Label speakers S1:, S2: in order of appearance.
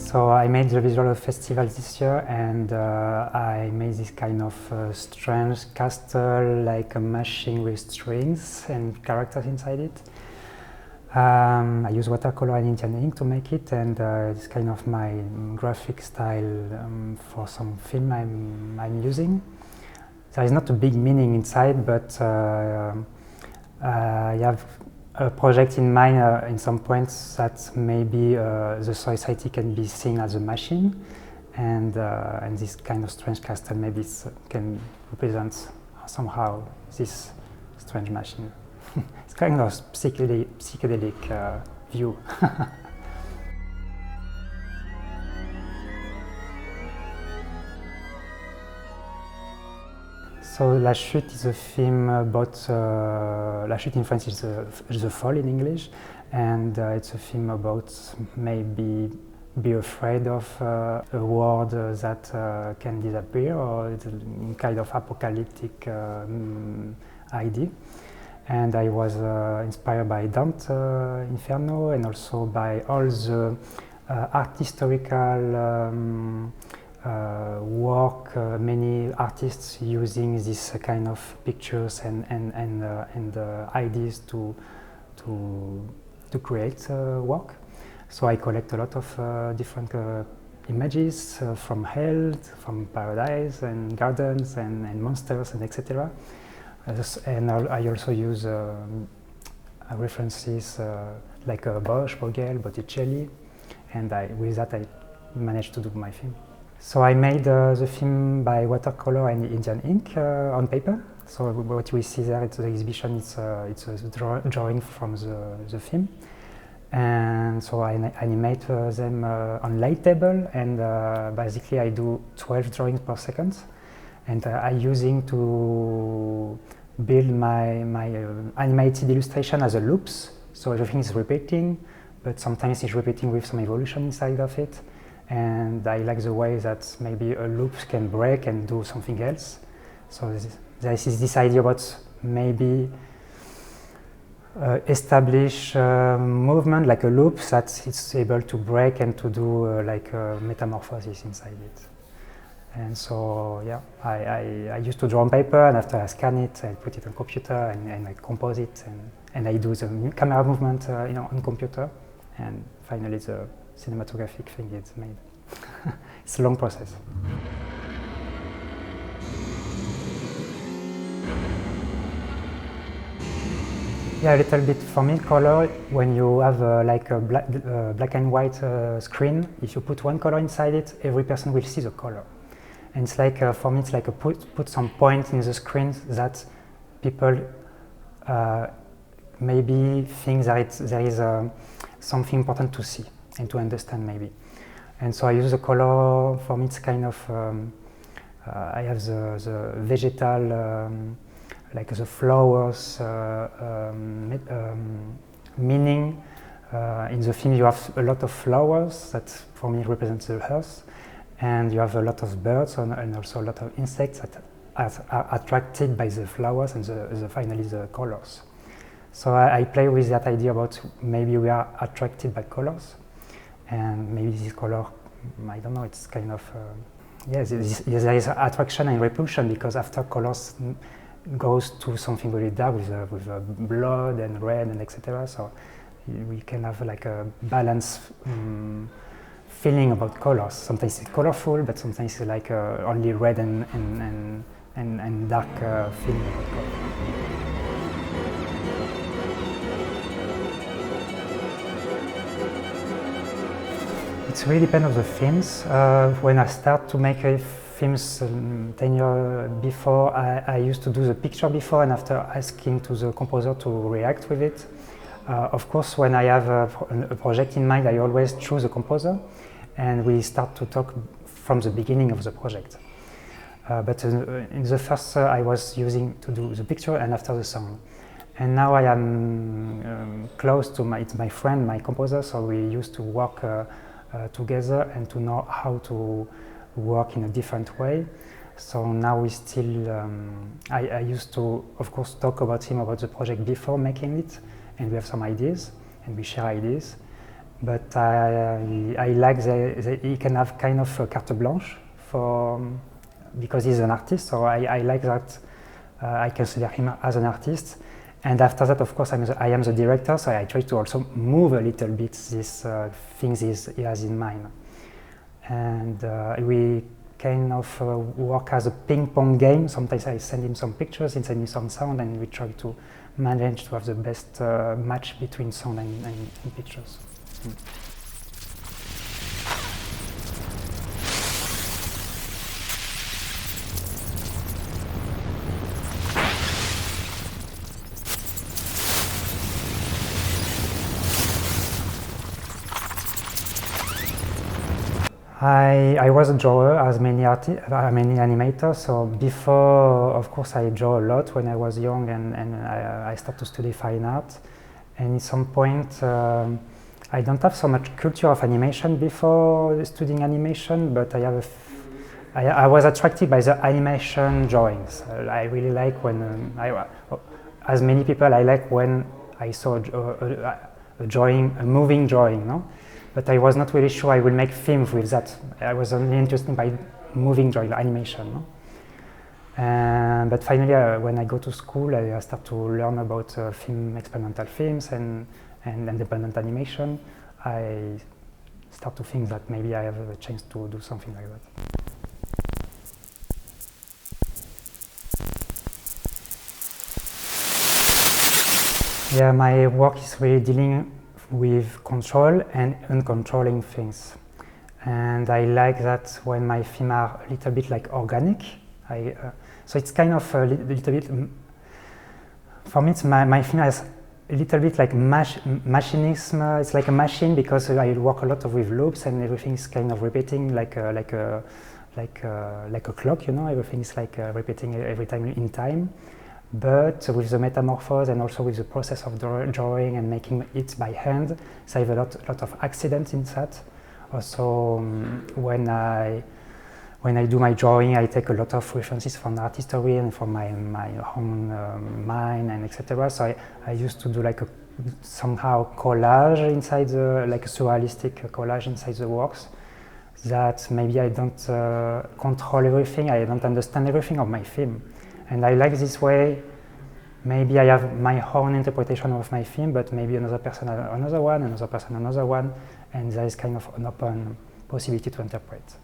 S1: So I made the visual festival this year, and I made this kind of strange castle, like a machine with strings and characters inside it. I use watercolor and Indian ink to make it, and it's kind of my graphic style for some film I'm using. There is not a big meaning inside, but I have a project in mind in some points that maybe the society can be seen as a machine, and this kind of strange castle maybe can represent somehow this strange machine. It's kind of psychedelic view. So La Chute is a film about, La Chute in French is the fall in English, and it's a film about maybe be afraid of a world that can disappear, or it's a kind of apocalyptic idea. And I was inspired by Dante Inferno, and also by all the art historical work, many artists using this kind of pictures and ideas to create work. So I collect a lot of different images from hell, from paradise, and gardens, and monsters, and etc. And I also use references like Bosch, Vogel, Botticelli, and with that I managed to do my film. So I made the film by watercolor and Indian ink on paper. So what we see there at the exhibition, it's a drawing from the film. And so I animate them on light table, and basically I do 12 drawings per second. And I'm using to build my animated illustration as a loops. So everything is repeating, but sometimes it's repeating with some evolution inside of it. And I like the way that maybe a loop can break and do something else. So there is this idea about maybe establish movement like a loop that it's able to break and to do like a metamorphosis inside it. And so yeah, I used to draw on paper, and after I scan it, I put it on computer, and I compose it, and I do the camera movement on computer, and finally the cinematographic thing is made. It's a long process. Yeah, a little bit. For me, color, when you have like a black and white screen, if you put one color inside it, every person will see the color. And it's like, for me, it's like put some point in the screen that people maybe think that there is something important to see and to understand maybe. And so I use the color. For me, it's kind of, I have the vegetal, like the flowers meaning. In the film you have a lot of flowers that for me represent the earth, and you have a lot of birds and also a lot of insects that are attracted by the flowers and finally the colors. So I play with that idea about maybe we are attracted by colors, and maybe this color, I don't know, it's kind of, yes, there is attraction and repulsion, because after colors goes to something really dark with blood and red and etc. So we can have like a balanced feeling about colors. Sometimes it's colorful, but sometimes it's like only red and dark feeling about color. It really depends on the films. When I start to make films 10 years before, I used to do the picture before and after, asking to the composer to react with it. Of course, when I have a project in mind, I always choose a composer, and we start to talk from the beginning of the project. But in the first, I was using to do the picture and after the song. And now I am close to my friend, my composer, so we used to work together and to know how to work in a different way. So now we still, I used to, of course, talk about him about the project before making it, and we have some ideas, and we share ideas. but I like that he can have kind of a carte blanche because he's an artist, so I like that I consider him as an artist. And after that, of course, I am the director, so I try to also move a little bit these things he has in mind. And we kind of work as a ping-pong game. Sometimes I send him some pictures, he sends me some sound, and we try to manage to have the best match between sound and pictures. I was a drawer, as many animators. So before, of course, I draw a lot when I was young, and I started to study fine art. And at some point, I don't have so much culture of animation before studying animation, but I was attracted by the animation drawings. I really like when, as many people, I like when I saw a drawing, a moving drawing, no? But I was not really sure I would make films with that. I was only interested by moving drawing, animation. No? But finally, when I go to school, I start to learn about experimental films and independent animation. I start to think that maybe I have a chance to do something like that. Yeah, my work is really dealing with control and uncontrolling things. And I like that when my films are a little bit like organic. So it's kind of a little bit, for me, my film has a little bit like machinism. It's like a machine because I work a lot with loops and everything is kind of repeating like a clock, you know, everything is like repeating every time in time. But with the metamorphose and also with the process of drawing and making it by hand, so I have a lot of accidents in that. Also, when I do my drawing, I take a lot of references from art history and from my own mind and etc. So I used to do like a somehow collage inside like a surrealistic collage inside the works. That maybe I don't control everything, I don't understand everything of my film. And I like this way, maybe I have my own interpretation of my film, but maybe another person another one, another person another one, and there is kind of an open possibility to interpret.